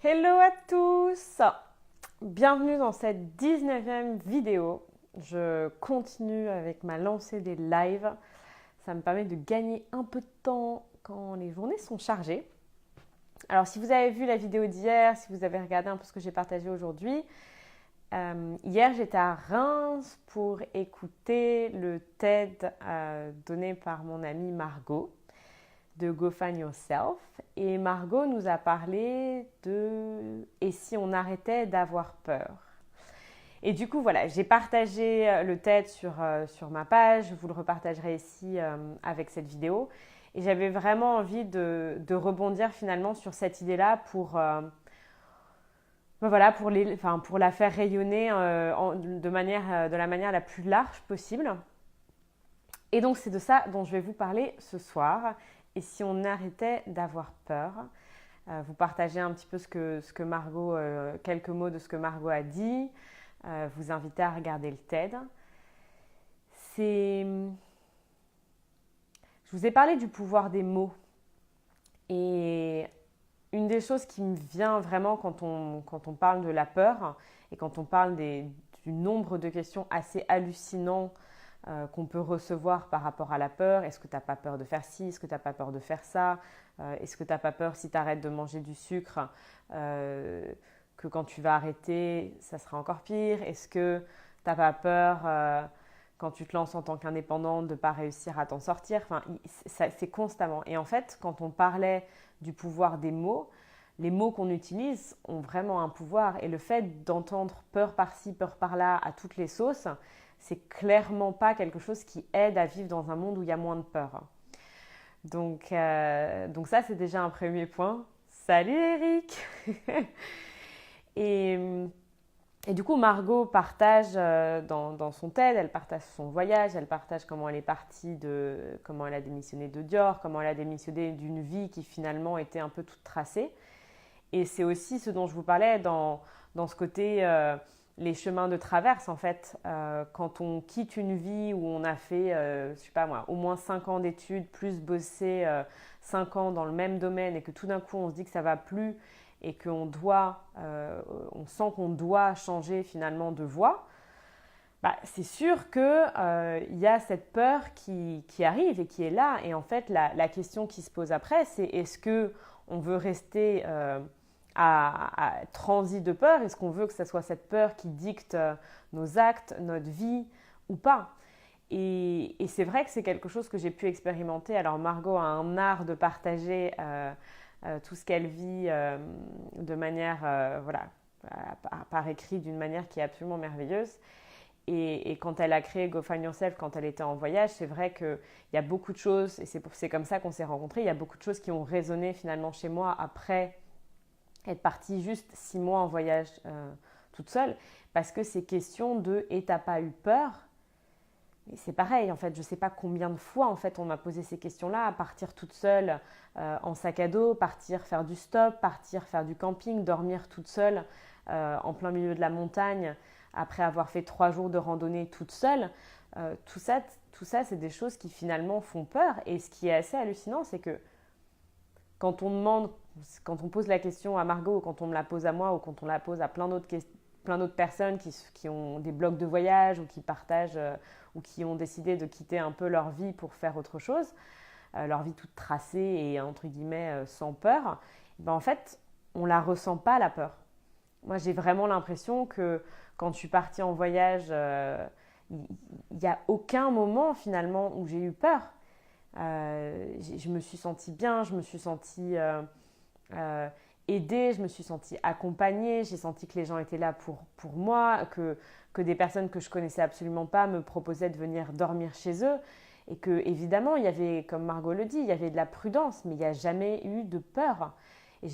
Hello à tous! Bienvenue dans cette 19e vidéo. Je continue avec ma lancée des lives. Ça me permet de gagner un peu de temps quand les journées sont chargées. Alors si vous avez vu la vidéo d'hier, si vous avez regardé un peu ce que j'ai partagé aujourd'hui, hier j'étais à Reims pour écouter le TED donné par mon amie Margot de Go Find Yourself. Et Margot nous a parlé de « Et si on arrêtait d'avoir peur ?» Et du coup, voilà, j'ai partagé le TED sur ma page. Je vous le repartagerai ici avec cette vidéo. Et j'avais vraiment envie de rebondir finalement sur cette idée-là voilà, pour la faire rayonner de la manière la plus large possible. Et donc, c'est de ça dont je vais vous parler ce soir. Et si on arrêtait d'avoir peur, vous partagez un petit peu ce que Margot, quelques mots de ce que Margot a dit, vous invitez à regarder le TED. Je vous ai parlé du pouvoir des mots. Et une des choses qui me vient vraiment quand on parle de la peur et quand on parle du nombre de questions assez hallucinants qu'on peut recevoir par rapport à la peur. Est-ce que tu n'as pas peur de faire ci? Est-ce que tu n'as pas peur de faire ça? Est-ce que tu n'as pas peur si tu arrêtes de manger du sucre que quand tu vas arrêter, ça sera encore pire? Est-ce que tu n'as pas peur quand tu te lances en tant qu'indépendante de ne pas réussir à t'en sortir? Enfin, c'est constamment. Et en fait, quand on parlait du pouvoir des mots, les mots qu'on utilise ont vraiment un pouvoir. Et le fait d'entendre peur par-ci, peur par-là à toutes les sauces, c'est clairement pas quelque chose qui aide à vivre dans un monde où il y a moins de peur. Donc ça, c'est déjà un premier point. Salut Eric! et, et du coup, Margot partage dans son TED, elle partage son voyage, elle partage comment elle est partie comment elle a démissionné de Dior, comment elle a démissionné d'une vie qui finalement était un peu toute tracée. Et c'est aussi ce dont je vous parlais dans ce côté les chemins de traverse en fait. Quand on quitte une vie où on a fait, je sais pas moi, au moins 5 ans d'études, plus bossé 5 ans dans le même domaine et que tout d'un coup on se dit que ça va plus et on sent qu'on doit changer finalement de voie, bah, c'est sûr qu'il y a cette peur qui arrive et qui est là. Et en fait, la question qui se pose après, c'est est-ce qu'on veut rester à transi de peur? Est-ce qu'on veut que ce soit cette peur qui dicte nos actes, notre vie ou pas? Et c'est vrai que c'est quelque chose que j'ai pu expérimenter. Alors Margot a un art de partager tout ce qu'elle vit de manière, voilà, par écrit d'une manière qui est absolument merveilleuse. Et quand elle a créé Go Find Yourself, quand elle était en voyage, c'est vrai qu'il y a beaucoup de choses, et c'est comme ça qu'on s'est rencontrés, il y a beaucoup de choses qui ont résonné finalement chez moi après être partie juste 6 mois en voyage toute seule, parce que c'est question de « et t'as pas eu peur ?» Et c'est pareil, en fait, je ne sais pas combien de fois en fait, on m'a posé ces questions-là, à partir toute seule en sac à dos, partir faire du stop, partir faire du camping, dormir toute seule en plein milieu de la montagne, après avoir fait 3 jours de randonnée toute seule. Tout ça, c'est des choses qui finalement font peur. Et ce qui est assez hallucinant, c'est que quand on pose la question à Margot, ou quand on me la pose à moi, ou quand on la pose à plein d'autres personnes qui ont des blogs de voyage ou qui partagent ou qui ont décidé de quitter un peu leur vie pour faire autre chose, leur vie toute tracée et entre guillemets sans peur, ben en fait, on la ressent pas la peur. Moi, j'ai vraiment l'impression que quand je suis partie en voyage, il n'y a aucun moment finalement où j'ai eu peur. Je me suis sentie bien, je me suis sentie euh, aidée, je me suis sentie accompagnée, j'ai senti que les gens étaient là pour moi, que des personnes que je connaissais absolument pas me proposaient de venir dormir chez eux. Et que évidemment, il y avait, comme Margot le dit, il y avait de la prudence, mais il n'y a jamais eu de peur. Et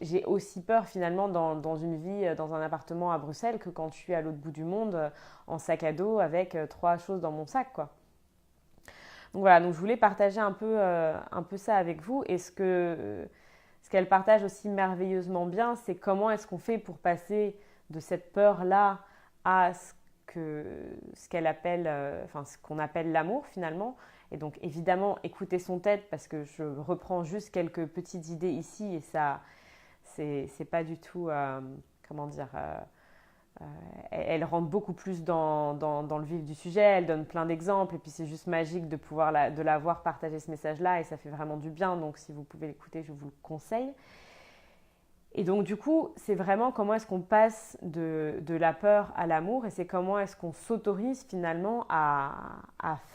j'ai aussi peur finalement dans une vie, dans un appartement à Bruxelles que quand je suis à l'autre bout du monde en sac à dos avec 3 choses dans mon sac, quoi. Donc voilà, donc je voulais partager un peu ça avec vous. Et ce qu'elle partage aussi merveilleusement bien, c'est comment est-ce qu'on fait pour passer de cette peur-là à ce qu'elle appelle, enfin ce qu'on appelle l'amour finalement. Et donc évidemment, écoutez son TED parce que je reprends juste quelques petites idées ici et c'est pas du tout, comment dire, elle rentre beaucoup plus dans le vif du sujet, elle donne plein d'exemples, et puis c'est juste magique de pouvoir de la voir partager ce message-là, et ça fait vraiment du bien, donc si vous pouvez l'écouter, je vous le conseille. Et donc du coup, c'est vraiment comment est-ce qu'on passe de la peur à l'amour, et c'est comment est-ce qu'on s'autorise finalement à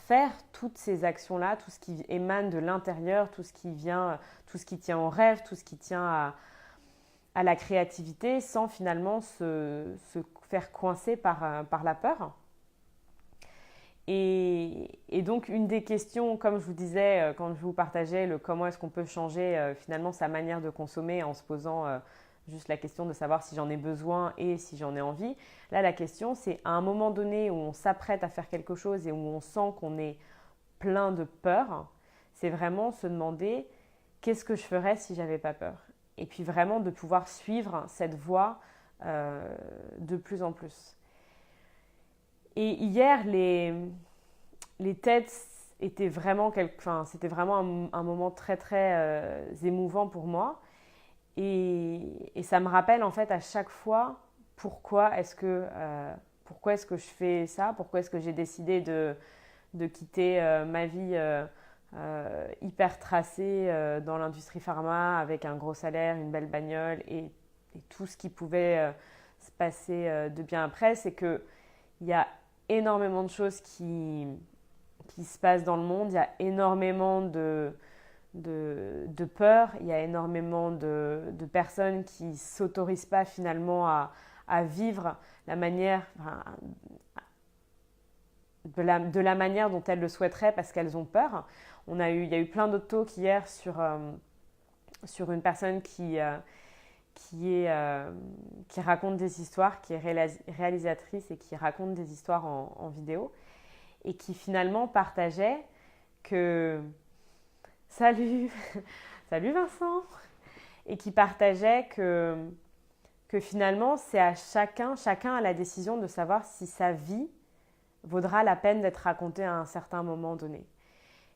faire toutes ces actions-là, tout ce qui émane de l'intérieur, tout ce qui vient, tout ce qui tient au rêve, tout ce qui tient à la créativité, sans finalement se faire coincer par la peur. Et donc, une des questions, comme je vous disais, quand je vous partageais comment est-ce qu'on peut changer finalement sa manière de consommer en se posant juste la question de savoir si j'en ai besoin et si j'en ai envie. Là, la question, c'est à un moment donné où on s'apprête à faire quelque chose et où on sent qu'on est plein de peur, c'est vraiment se demander qu'est-ce que je ferais si j'avais pas peur. Et puis vraiment de pouvoir suivre cette voie de plus en plus. Et hier, les TEDs étaient vraiment, c'était vraiment un moment très très émouvant pour moi. Et ça me rappelle en fait à chaque fois pourquoi est-ce que je fais ça, pourquoi est-ce que j'ai décidé de quitter ma vie hyper tracée dans l'industrie pharma avec un gros salaire, une belle bagnole et tout ce qui pouvait se passer de bien après. C'est qu'il y a énormément de choses qui se passent dans le monde, il y a énormément de peur, il y a énormément de personnes qui ne s'autorisent pas finalement à vivre la manière, de la manière dont elles le souhaiteraient parce qu'elles ont peur. Il y a eu plein d'autres talks hier sur une personne qui raconte des histoires, qui est réalisatrice et qui raconte des histoires en vidéo et qui finalement partageait que salut Vincent, et qui partageait que finalement c'est à chacun a la décision de savoir si sa vie vaudra la peine d'être racontée à un certain moment donné.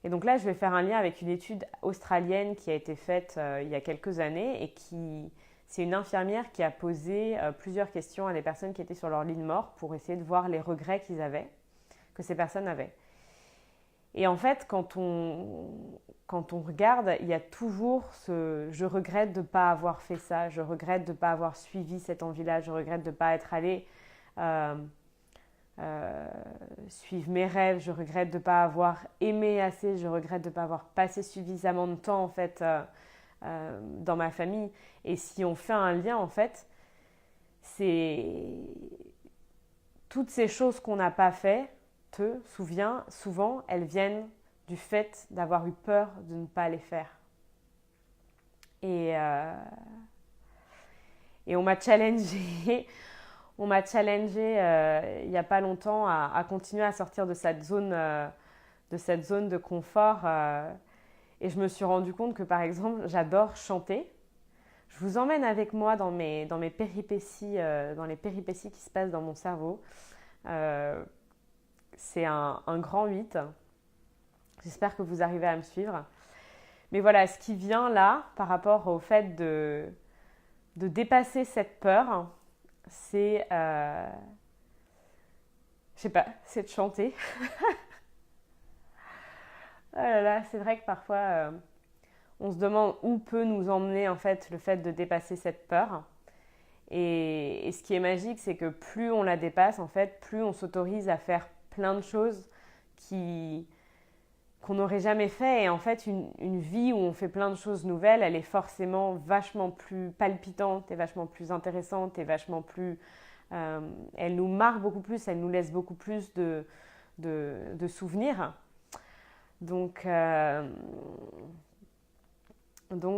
Et donc là, je vais faire un lien avec une étude australienne qui a été faite il y a quelques années et c'est une infirmière qui a posé plusieurs questions à des personnes qui étaient sur leur lit de mort pour essayer de voir les regrets que ces personnes avaient. Et en fait, quand on regarde, il y a toujours je regrette de ne pas avoir fait ça, je regrette de ne pas avoir suivi cette envie-là, je regrette de ne pas être allé suivre mes rêves, je regrette de ne pas avoir aimé assez, je regrette de ne pas avoir passé suffisamment de temps en fait dans ma famille. Et si on fait un lien en fait, c'est toutes ces choses qu'on n'a pas fait, souvent elles viennent du fait d'avoir eu peur de ne pas les faire. Et on m'a challengée il n'y a pas longtemps à continuer à sortir de cette zone de confort. Et je me suis rendu compte que, par exemple, j'adore chanter. Je vous emmène avec moi dans mes péripéties, dans les péripéties qui se passent dans mon cerveau. C'est un grand 8. J'espère que vous arrivez à me suivre. Mais voilà, ce qui vient là, par rapport au fait de dépasser cette peur, c'est, je sais pas, c'est de chanter. Oh là là, c'est vrai que parfois, on se demande où peut nous emmener en fait le fait de dépasser cette peur. Et ce qui est magique, c'est que plus on la dépasse, en fait, plus on s'autorise à faire plein de choses qu'on n'aurait jamais fait. Et en fait, une vie où on fait plein de choses nouvelles, elle est forcément vachement plus palpitante et vachement plus intéressante et vachement plus... elle nous marque beaucoup plus, elle nous laisse beaucoup plus de souvenirs. Donc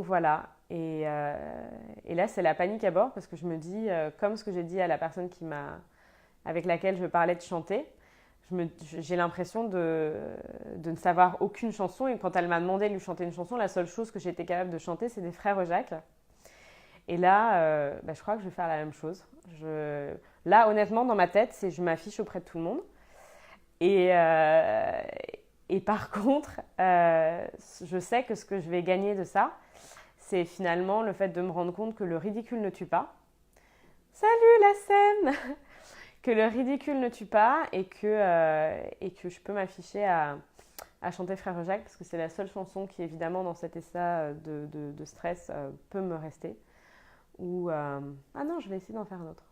voilà. Et là, c'est la panique à bord parce que je me dis, comme ce que j'ai dit à la personne avec laquelle je parlais de chanter, j'ai l'impression de ne savoir aucune chanson. Et quand elle m'a demandé de lui chanter une chanson, la seule chose que j'étais capable de chanter, c'est des Frères Jacques. Et là, je crois que je vais faire la même chose. Là, honnêtement, dans ma tête, je m'affiche auprès de tout le monde. Et par contre, je sais que ce que je vais gagner de ça, c'est finalement le fait de me rendre compte que le ridicule ne tue pas. Salut la scène. Que le ridicule ne tue pas et que je peux m'afficher à chanter Frère Jacques parce que c'est la seule chanson qui, évidemment, dans cet état de stress, peut me rester. Ah non, je vais essayer d'en faire un autre.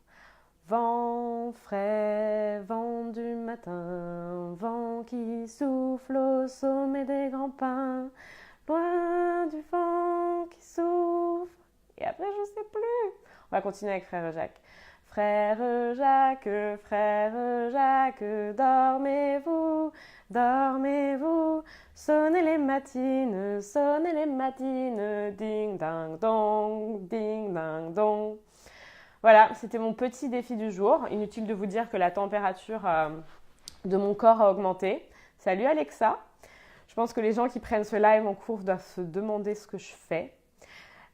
Vent frais, vent du matin, vent qui souffle au sommet des grands pins, loin du vent qui souffle. Et après, je sais plus. On va continuer avec Frère Jacques. Frère Jacques, dormez-vous, dormez-vous, sonnez les matines, ding ding dong, ding ding dong. Voilà, c'était mon petit défi du jour. Inutile de vous dire que la température de mon corps a augmenté. Salut Alexa. Je pense que les gens qui prennent ce live en cours doivent se demander ce que je fais.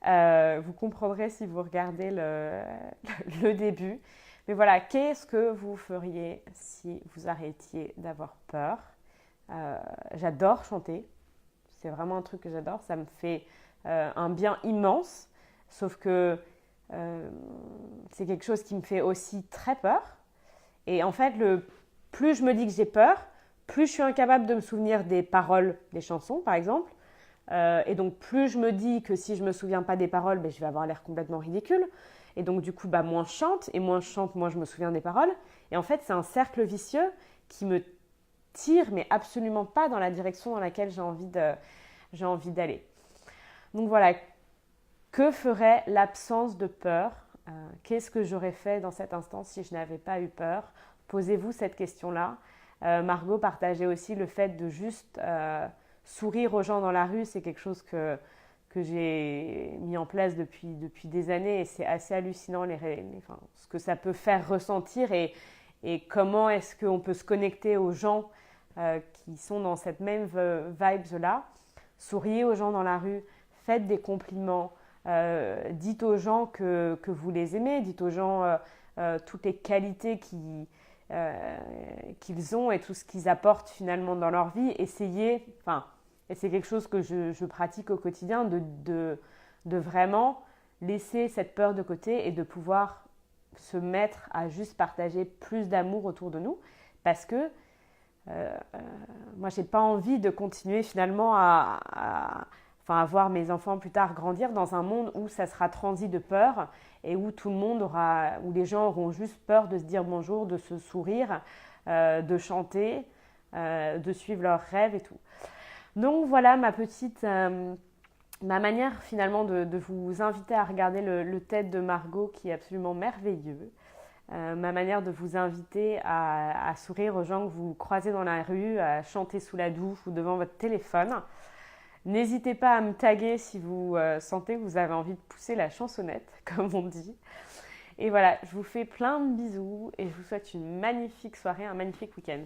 Vous comprendrez si vous regardez le début. Mais voilà, qu'est-ce que vous feriez si vous arrêtiez d'avoir peur? J'adore chanter. C'est vraiment un truc que j'adore. Ça me fait un bien immense. Sauf que c'est quelque chose qui me fait aussi très peur. Et en fait, plus je me dis que j'ai peur, plus je suis incapable de me souvenir des paroles des chansons, par exemple. Et donc, plus je me dis que si je ne me souviens pas des paroles, je vais avoir l'air complètement ridicule. Et donc, du coup, moins je chante. Et moins je chante, moins je me souviens des paroles. Et en fait, c'est un cercle vicieux qui me tire, mais absolument pas dans la direction dans laquelle j'ai envie d'aller. Donc voilà, que ferait l'absence de peur? Qu'est-ce que j'aurais fait dans cet instant si je n'avais pas eu peur? Posez-vous cette question-là. Margot partageait aussi le fait de juste sourire aux gens dans la rue. C'est quelque chose que j'ai mis en place depuis des années et c'est assez hallucinant ce que ça peut faire ressentir et comment est-ce qu'on peut se connecter aux gens qui sont dans cette même vibes-là. Souriez aux gens dans la rue, faites des compliments, dites aux gens que vous les aimez, dites aux gens toutes les qualités qu'ils ont et tout ce qu'ils apportent finalement dans leur vie. Essayez, et c'est quelque chose que je pratique au quotidien, de vraiment laisser cette peur de côté et de pouvoir se mettre à juste partager plus d'amour autour de nous. Parce que moi, je n'ai pas envie de continuer finalement à voir mes enfants plus tard grandir dans un monde où ça sera transi de peur et où où les gens auront juste peur de se dire bonjour, de se sourire, de chanter, de suivre leurs rêves et tout. Donc voilà ma manière finalement de vous inviter à regarder le TED de Margot qui est absolument merveilleux. Ma manière de vous inviter à sourire aux gens que vous croisez dans la rue, à chanter sous la douche ou devant votre téléphone. N'hésitez pas à me taguer si vous sentez que vous avez envie de pousser la chansonnette, comme on dit. Et voilà, je vous fais plein de bisous et je vous souhaite une magnifique soirée, un magnifique week-end.